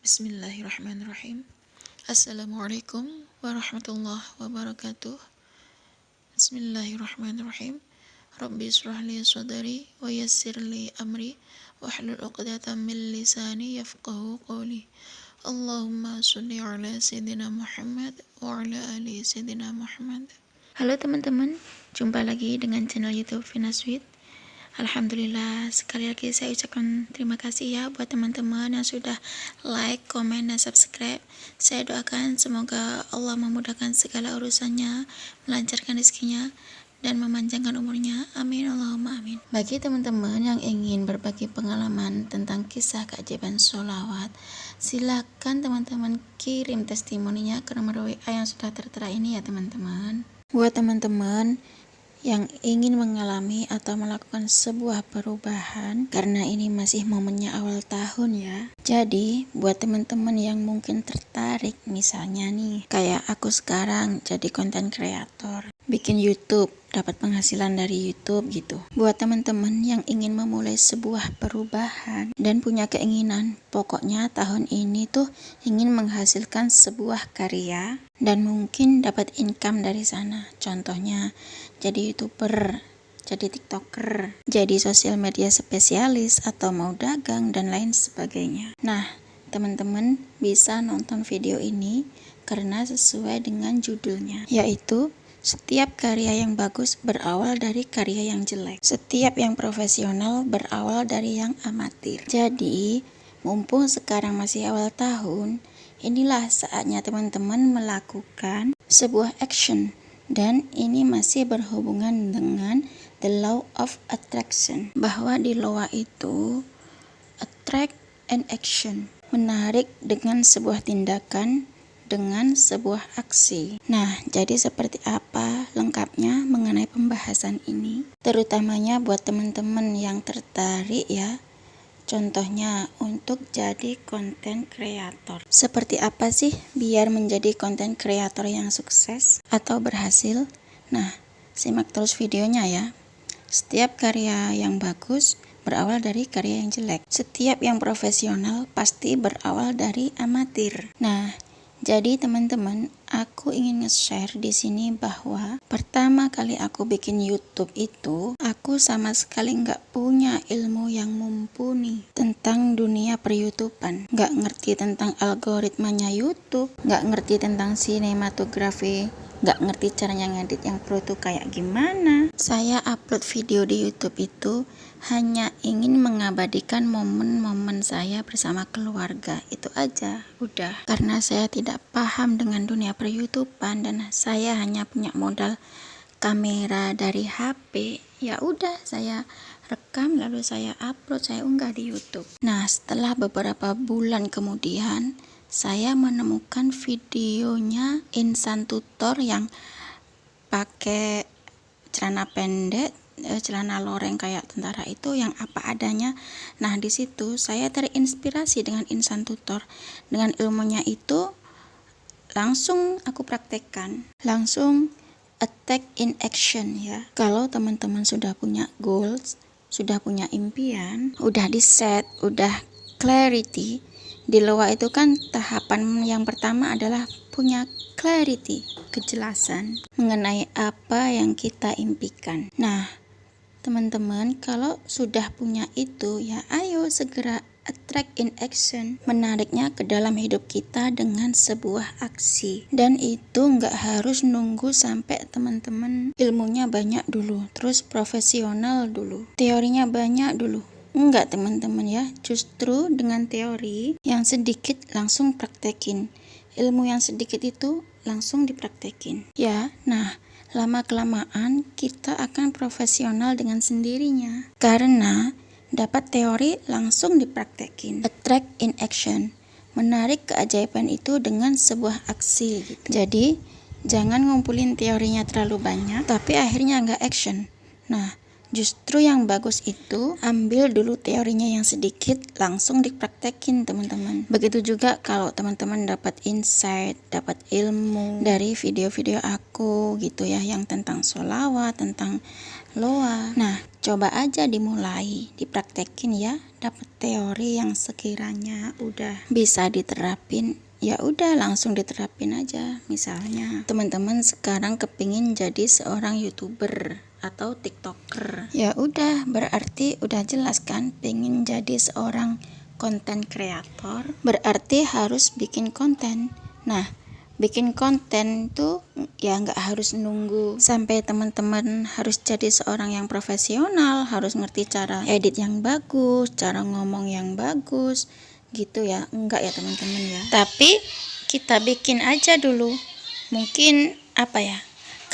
Bismillahirrahmanirrahim. Assalamualaikum warahmatullahi wabarakatuh. Bismillahirrahmanirrahim. Rabbi israh li sadri wa yassir li amri wahlul 'uqdatam min lisani yafqahu qawli. Allahumma shalli ala sayyidina Muhammad wa ala ali sayyidina Muhammad. Halo teman-teman, jumpa lagi dengan channel YouTube Vina Sweet. Alhamdulillah, sekali lagi saya ucapkan terima kasih ya buat teman-teman yang sudah like, komen, dan subscribe. Saya doakan semoga Allah memudahkan segala urusannya, melancarkan rezekinya, dan memanjangkan umurnya. Amin, Allahumma amin. Bagi teman-teman yang ingin berbagi pengalaman tentang kisah keajaiban sholawat, silakan teman-teman kirim testimoninya ke nomor WA yang sudah tertera ini ya teman-teman. Buat teman-teman yang ingin mengalami atau melakukan sebuah perubahan, karena ini masih momennya awal tahun ya. Jadi buat teman-teman yang mungkin tertarik, misalnya nih kayak aku sekarang jadi content creator, bikin YouTube, dapat penghasilan dari YouTube gitu. Buat teman-teman yang ingin memulai sebuah perubahan dan punya keinginan, pokoknya tahun ini tuh ingin menghasilkan sebuah karya dan mungkin dapat income dari sana. Contohnya jadi YouTuber, jadi TikToker, jadi sosial media spesialis, atau mau dagang dan lain sebagainya. Nah, teman-teman bisa nonton video ini karena sesuai dengan judulnya, yaitu setiap karya yang bagus berawal dari karya yang jelek. Setiap yang profesional berawal dari yang amatir. Jadi, mumpung sekarang masih awal tahun, inilah saatnya teman-teman melakukan sebuah action. Dan ini masih berhubungan dengan the law of attraction, bahwa di law itu attract and action, menarik dengan sebuah tindakan, dengan sebuah aksi. Nah, jadi seperti apa lengkapnya mengenai pembahasan ini, terutamanya buat teman-teman yang tertarik ya. Contohnya untuk jadi konten kreator. Seperti apa sih biar menjadi konten kreator yang sukses atau berhasil? Nah, simak terus videonya ya. Setiap karya yang bagus berawal dari karya yang jelek. Setiap yang profesional pasti berawal dari amatir. Nah, jadi teman-teman, aku ingin nge-share di sini bahwa pertama kali aku bikin YouTube itu, aku sama sekali nggak punya ilmu yang mumpuni tentang dunia per-YouTubean. Nggak ngerti tentang algoritmanya YouTube, nggak ngerti tentang sinematografi, nggak ngerti caranya ngedit yang pro itu kayak gimana. Saya upload video di YouTube itu hanya ingin mengabadikan momen-momen saya bersama keluarga, itu aja, udah. Karena saya tidak paham dengan dunia per-YouTubean dan saya hanya punya modal kamera dari HP, ya udah saya rekam lalu saya upload, saya unggah di YouTube. Nah, setelah beberapa bulan kemudian saya menemukan videonya insan tutor yang pakai celana pendek, celana loreng kayak tentara itu, yang apa adanya. Nah, di situ saya terinspirasi dengan insan tutor. Dengan ilmunya itu langsung aku praktekkan, langsung attack in action ya. Kalau teman-teman sudah punya goals, sudah punya impian, udah di set, udah clarity. Di luar itu kan tahapan yang pertama adalah punya clarity, kejelasan mengenai apa yang kita impikan. Nah, teman-teman, kalau sudah punya itu ya ayo segera attract in action, menariknya ke dalam hidup kita dengan sebuah aksi. Dan itu nggak harus nunggu sampai teman-teman ilmunya banyak dulu, terus profesional dulu, teorinya banyak dulu. Enggak teman-teman ya, justru dengan teori yang sedikit langsung praktekin, ilmu yang sedikit itu langsung dipraktekin ya. Nah, lama-kelamaan kita akan profesional dengan sendirinya karena dapat teori langsung dipraktekin. Attract in action, menarik keajaiban itu dengan sebuah aksi gitu. Jadi jangan ngumpulin teorinya terlalu banyak tapi akhirnya nggak action. Nah, Justru yang bagus itu ambil dulu teorinya yang sedikit, langsung dipraktekin teman-teman. Begitu juga kalau teman-teman dapat insight, dapat ilmu dari video-video aku gitu ya, yang tentang sholawat, tentang loa. Nah, coba aja dimulai, dipraktekin ya, dapat teori yang sekiranya udah bisa diterapin. Ya udah langsung diterapin aja. Misalnya teman-teman sekarang kepingin jadi seorang YouTuber atau TikToker. Ya udah, berarti udah jelas kan pengen jadi seorang konten kreator, berarti harus bikin konten. Nah, bikin konten tuh ya nggak harus nunggu sampai teman-teman harus jadi seorang yang profesional, harus ngerti cara edit yang bagus, cara ngomong yang bagus gitu ya. Enggak ya teman-teman ya. Tapi kita bikin aja dulu. Mungkin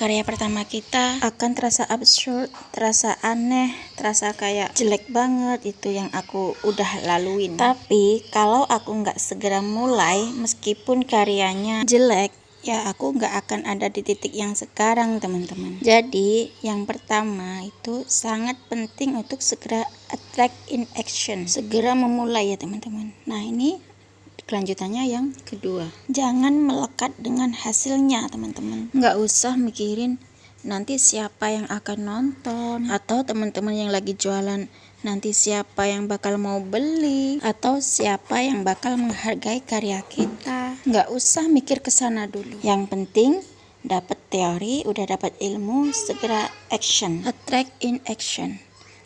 karya pertama kita akan terasa absurd, terasa aneh, terasa kayak jelek banget, itu yang aku udah laluin. Tapi kalau aku nggak segera mulai, meskipun karyanya jelek, ya aku nggak akan ada di titik yang sekarang teman-teman. Jadi yang pertama itu sangat penting untuk segera attract in action, segera memulai ya teman-teman. Nah ini kelanjutannya yang kedua, jangan melekat dengan hasilnya teman-teman. Nggak usah mikirin nanti siapa yang akan nonton, atau teman-teman yang lagi jualan nanti siapa yang bakal mau beli, atau siapa yang bakal menghargai karya kita. Nggak usah mikir ke sana dulu. Yang penting dapat teori, udah dapat ilmu, segera action, attract in action.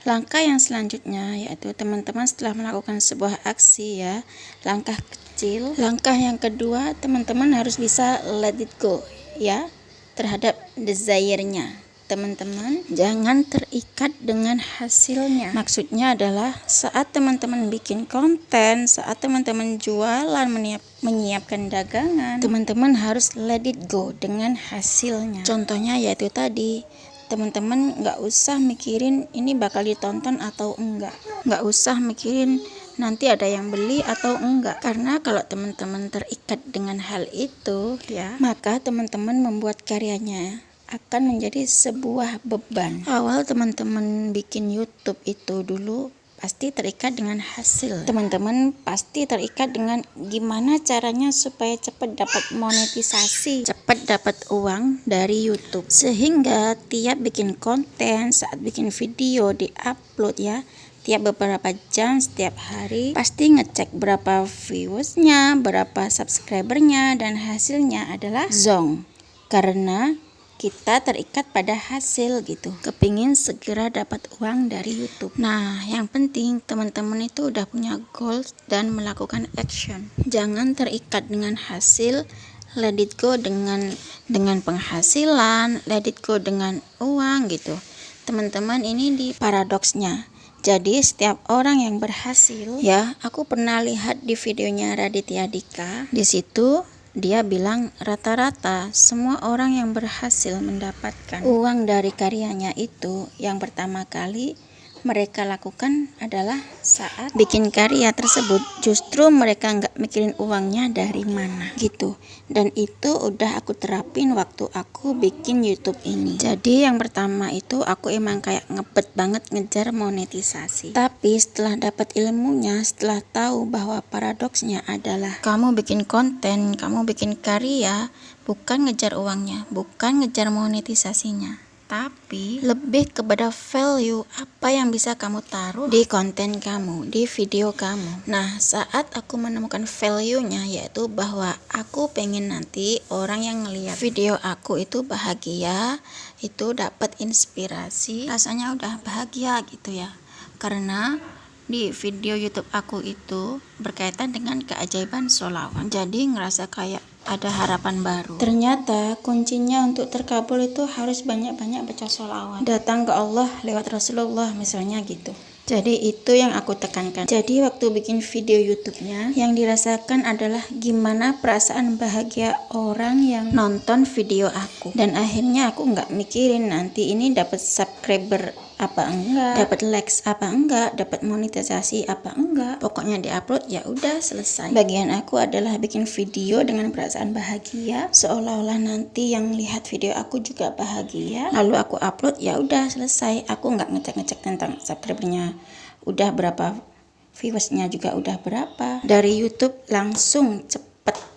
Langkah yang selanjutnya yaitu teman-teman setelah melakukan sebuah aksi ya, langkah kecil. Langkah yang kedua, teman-teman harus bisa let it go ya, terhadap desire-nya. Teman-teman jangan terikat dengan hasilnya. Maksudnya adalah saat teman-teman bikin konten, saat teman-teman jualan, menyiapkan dagangan, teman-teman harus let it go dengan hasilnya. Contohnya yaitu tadi, teman-teman nggak usah mikirin ini bakal ditonton atau enggak, nggak usah mikirin nanti ada yang beli atau enggak, karena kalau teman-teman terikat dengan hal itu ya, maka teman-teman membuat karyanya akan menjadi sebuah beban. Awal teman-teman bikin YouTube itu dulu pasti terikat dengan hasil. Teman-teman pasti terikat dengan gimana caranya supaya cepat dapat monetisasi, cepat dapat uang dari YouTube. Sehingga tiap bikin konten, saat bikin video di-upload ya, tiap beberapa jam, setiap hari pasti ngecek berapa viewersnya, berapa subscribernya, dan hasilnya adalah zong. Karena kita terikat pada hasil gitu, kepingin segera dapat uang dari YouTube. Nah yang penting teman-teman itu udah punya goals dan melakukan action. Jangan terikat dengan hasil, let it go dengan penghasilan, let it go dengan uang gitu. Teman-teman ini di paradoksnya. Jadi setiap orang yang berhasil ya, aku pernah lihat di videonya Raditya Dika, di situ dia bilang rata-rata semua orang yang berhasil mendapatkan uang dari karyanya itu yang pertama kali mereka lakukan adalah saat bikin karya tersebut justru mereka nggak mikirin uangnya dari mana gitu. Dan itu udah aku terapin waktu aku bikin YouTube ini. Jadi yang pertama itu aku emang kayak ngebet banget ngejar monetisasi. Tapi setelah dapat ilmunya, setelah tahu bahwa paradoksnya adalah kamu bikin konten, kamu bikin karya bukan ngejar uangnya, bukan ngejar monetisasinya, tapi lebih kepada value apa yang bisa kamu taruh di konten kamu, di video kamu. Nah saat aku menemukan value-nya, yaitu bahwa aku pengen nanti orang yang ngelihat video aku itu bahagia, itu dapat inspirasi, rasanya udah bahagia gitu ya. Karena di video YouTube aku itu berkaitan dengan keajaiban sholawat, jadi ngerasa kayak ada harapan baru. Ternyata kuncinya untuk terkabul itu harus banyak-banyak baca sholawat, datang ke Allah lewat Rasulullah misalnya gitu. Jadi itu yang aku tekankan. Jadi waktu bikin video YouTube-nya, yang dirasakan adalah gimana perasaan bahagia orang yang nonton video aku. Dan akhirnya aku nggak mikirin nanti ini dapat subscriber apa enggak, dapat likes apa enggak, dapat monetisasi apa enggak. Pokoknya diupload ya udah selesai. Bagian aku adalah bikin video dengan perasaan bahagia, seolah-olah nanti yang lihat video aku juga bahagia. Lalu aku upload ya udah selesai. Aku nggak ngecek-ngecek tentang subscribernya udah berapa, viewersnya juga udah berapa. Dari YouTube langsung cepet.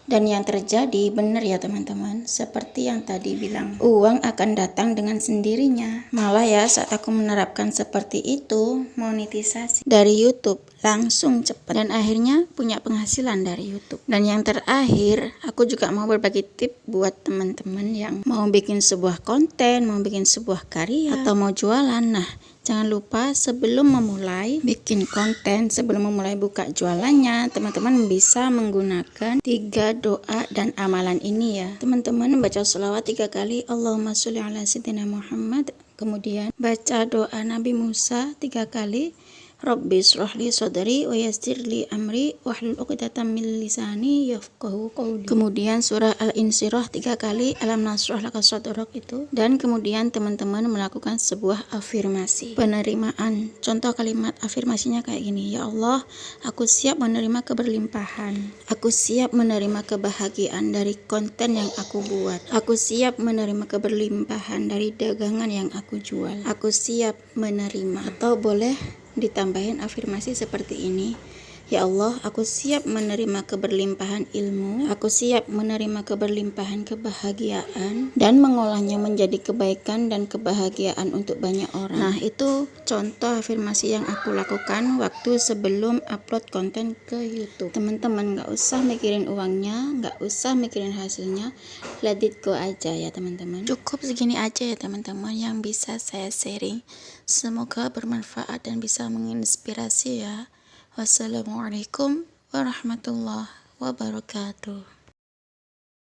Dan yang terjadi benar ya teman-teman, seperti yang tadi bilang, uang akan datang dengan sendirinya. Malah ya saat aku menerapkan seperti itu, monetisasi dari YouTube langsung cepat dan akhirnya punya penghasilan dari YouTube. Dan yang terakhir, aku juga mau berbagi tip buat teman-teman yang mau bikin sebuah konten, mau bikin sebuah karya, atau mau jualan. Nah, jangan lupa sebelum memulai bikin konten, sebelum memulai buka jualannya, teman-teman bisa menggunakan 3 doa dan amalan ini ya. Teman-teman baca sholawat 3 kali, Allahumma sholli ala sayyidina Muhammad. Kemudian baca doa Nabi Musa 3 kali, Rabbi shrahli sodri wa yassirli amri wahlul 'uqdatam min lisani yafqahu qawli. Kemudian surah Al-Insyirah 3 kali, alam nashrah laka sadrak itu. Dan kemudian teman-teman melakukan sebuah afirmasi penerimaan. Contoh kalimat afirmasinya kayak gini, ya Allah, aku siap menerima keberlimpahan. Aku siap menerima kebahagiaan dari konten yang aku buat. Aku siap menerima keberlimpahan dari dagangan yang aku jual. Aku siap menerima. Atau boleh ditambahin afirmasi seperti ini, ya Allah, aku siap menerima keberlimpahan ilmu, aku siap menerima keberlimpahan kebahagiaan dan mengolahnya menjadi kebaikan dan kebahagiaan untuk banyak orang. Nah, itu contoh afirmasi yang aku lakukan waktu sebelum upload konten ke YouTube. Teman-teman gak usah mikirin uangnya, gak usah mikirin hasilnya, let it go aja ya teman-teman. Cukup segini aja ya teman-teman yang bisa saya sharing. Semoga bermanfaat dan bisa menginspirasi ya. Wassalamualaikum warahmatullahi wabarakatuh.